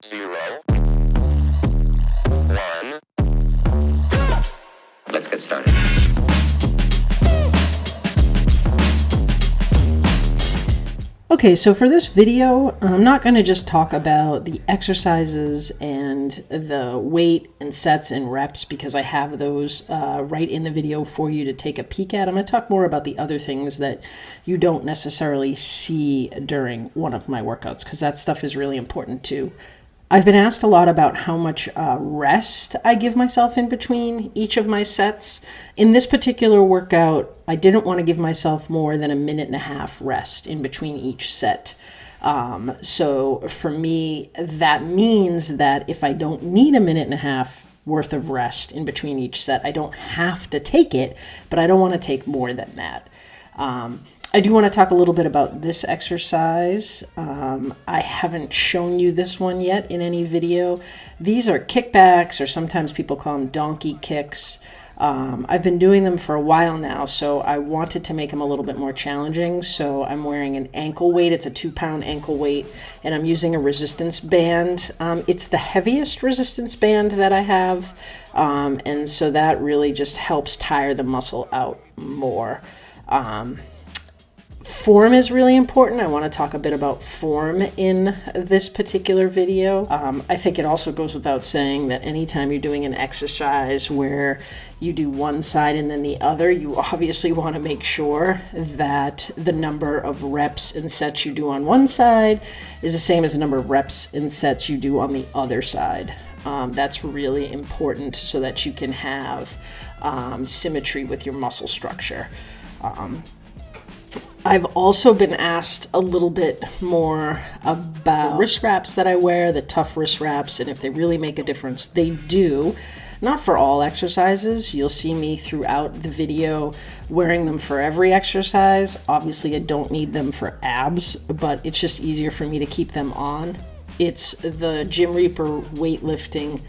0, 1. Let's get started. Okay, so for this video, I'm not going to just talk about the exercises and the weight and sets and reps because I have those right in the video for you to take a peek at. I'm going to talk more about the other things that you don't necessarily see during one of my workouts because that stuff is really important too. I've been asked a lot about how much rest I give myself in between each of my sets. In this particular workout, I didn't want to give myself more than 1.5 minutes rest in between each set. So for me, that means that if I don't need 1.5 minutes worth of rest in between each set, I don't have to take it, but I don't want to take more than that. I do want to talk a little bit about this exercise. I haven't shown you this one yet in any video. These are kickbacks, or sometimes people call them donkey kicks. I've been doing them for a while now, so I wanted to make them a little bit more challenging. So I'm wearing an ankle weight. It's a 2-pound ankle weight, and I'm using a resistance band. It's the heaviest resistance band that I have, and so that really just helps tire the muscle out more. Form is really important. I want to talk a bit about form in this particular video. I think it also goes without saying that anytime you're doing an exercise where you do one side and then the other, you obviously want to make sure that the number of reps and sets you do on one side is the same as the number of reps and sets you do on the other side. That's really important so that you can have symmetry with your muscle structure. I've also been asked a little bit more about wrist wraps that I wear, the tough wrist wraps, and if they really make a difference. They do. Not for all exercises. You'll see me throughout the video wearing them for every exercise. Obviously, I don't need them for abs, but it's just easier for me to keep them on. It's the Gym Reaper weightlifting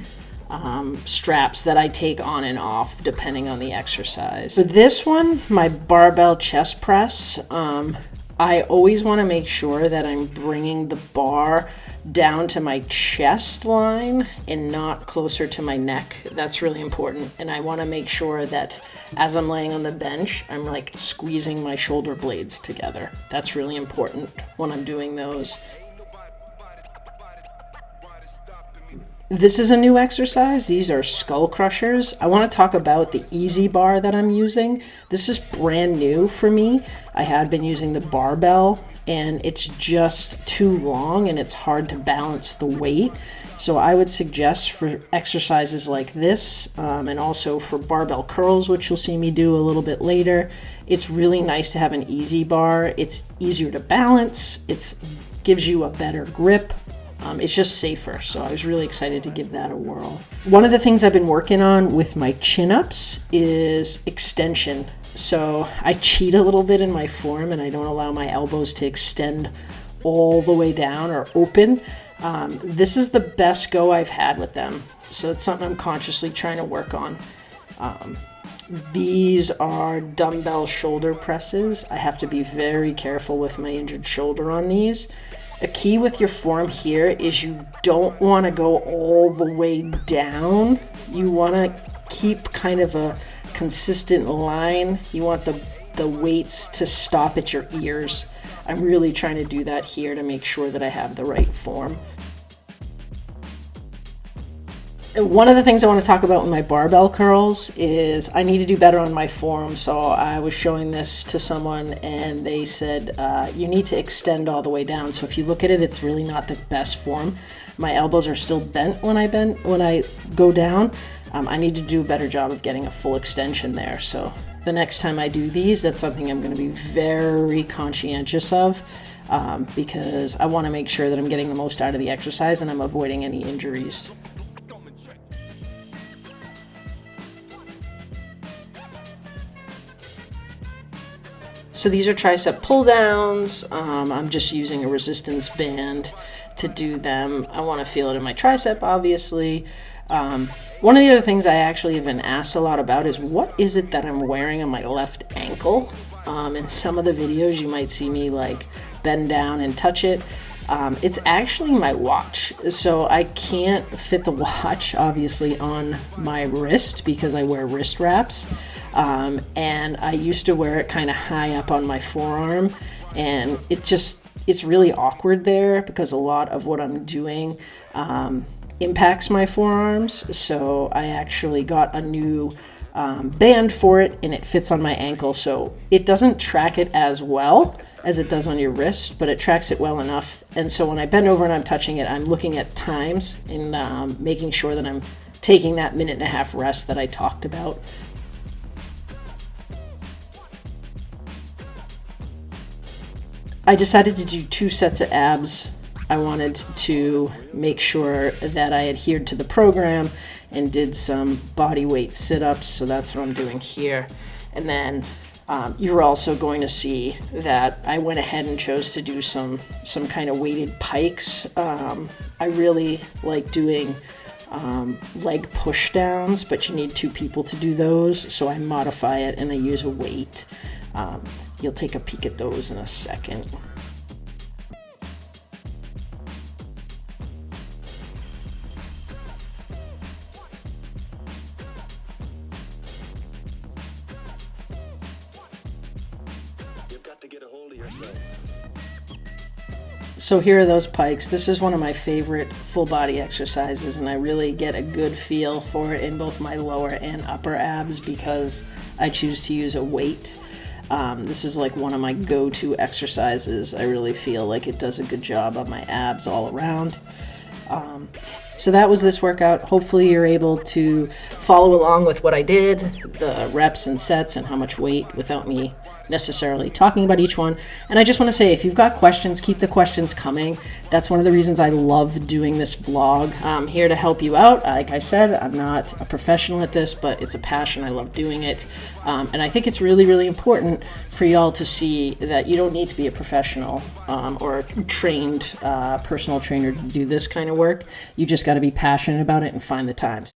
straps that I take on and off depending on the exercise. For this one, my barbell chest press, I always want to make sure that I'm bringing the bar down to my chest line and not closer to my neck. That's really important. And I want to make sure that as I'm laying on the bench, I'm like squeezing my shoulder blades together. That's really important when I'm doing those. This is a new exercise. These are skull crushers. I want to talk about the easy bar that I'm using. This is brand new for me. I had been using the barbell and it's just too long and it's hard to balance the weight. So I would suggest for exercises like this and also for barbell curls, which you'll see me do a little bit later, it's really nice to have an easy bar. It's easier to balance. It gives you a better grip. It's just safer, so I was really excited to give that a whirl. One of the things I've been working on with my chin-ups is extension. So I cheat a little bit in my form and I don't allow my elbows to extend all the way down or open. This is the best go I've had with them, so it's something I'm consciously trying to work on. These are dumbbell shoulder presses. I have to be very careful with my injured shoulder on these. A key with your form here is you don't want to go all the way down. You want to keep kind of a consistent line. You want the weights to stop at your ears. I'm really trying to do that here to make sure that I have the right form. One of the things I want to talk about with my barbell curls is I need to do better on my form. So I was showing this to someone and they said, you need to extend all the way down. So if you look at it, it's really not the best form. My elbows are still bent when I go down. I need to do a better job of getting a full extension there. So the next time I do these, that's something I'm going to be very conscientious of because I want to make sure that I'm getting the most out of the exercise and I'm avoiding any injuries. So these are tricep pull-downs. I'm just using a resistance band to do them. I want to feel it in my tricep, obviously. One of the other things I actually have been asked a lot about is what is it that I'm wearing on my left ankle? In some of the videos, you might see me like bend down and touch it. It's actually my watch. So I can't fit the watch, obviously, on my wrist because I wear wrist wraps. And I used to wear it kind of high up on my forearm. And it's really awkward there because a lot of what I'm doing impacts my forearms. So I actually got a new band for it, and it fits on my ankle. So it doesn't track it as well as it does on your wrist, but it tracks it well enough. And so when I bend over and I'm touching it, I'm looking at times and making sure that I'm taking that 1.5-minute rest that I talked about. I decided to do 2 sets of abs. I wanted to make sure that I adhered to the program and did some bodyweight sit-ups, so that's what I'm doing here. And then you're also going to see that I went ahead and chose to do some kind of weighted pikes. I really like doing leg push downs, but you need 2 people to do those, so I modify it and I use a weight. You'll take a peek at those in a second. So here are those pikes. This is one of my favorite full body exercises, and I really get a good feel for it in both my lower and upper abs because I choose to use a weight. This is like one of my go-to exercises. I really feel like it does a good job on my abs all around. So that was this workout. Hopefully you're able to follow along with what I did, the reps and sets and how much weight without me necessarily talking about each one. And I just want to say, if you've got questions, keep the questions coming. That's one of the reasons I love doing this vlog. I'm here to help you out. Like I said, I'm not a professional at this, but it's a passion. I love doing it. And I think it's really, really important for y'all to see that you don't need to be a professional or a trained personal trainer to do this kind of work. You just got to be passionate about it and find the times.